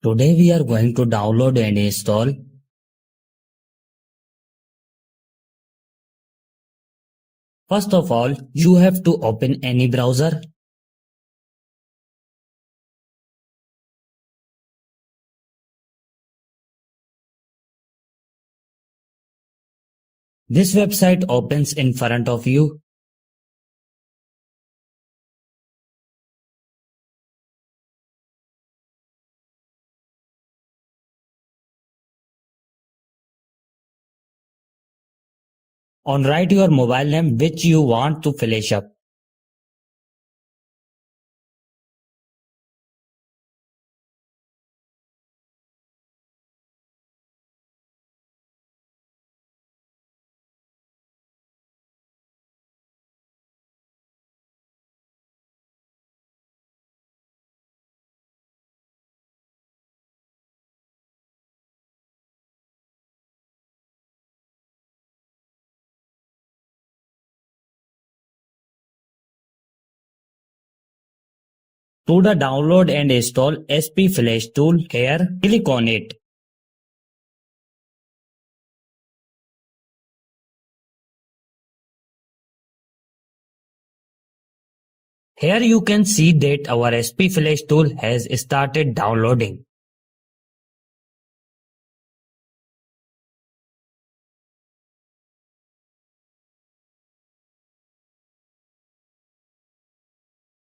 Today we are going to download and install. First of all, you have to open any browser. This website opens in front of you. On write your mobile name which you want to flash up. To the download and install SP Flash tool here, click on it. Here you can see that our SP Flash tool has started downloading.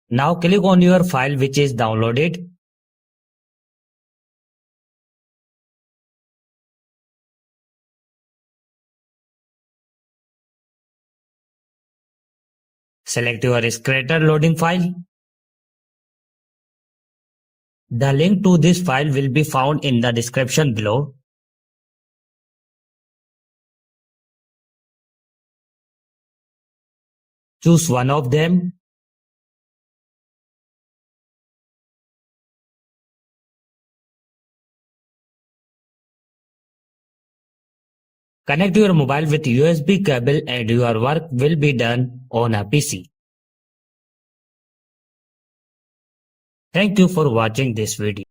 Now click on your file which is downloaded. Select your Scratter loading file. The link to this file will be found in the description below. Choose one of them. Connect your mobile with USB cable and your work will be done on a PC. Thank you for watching this video.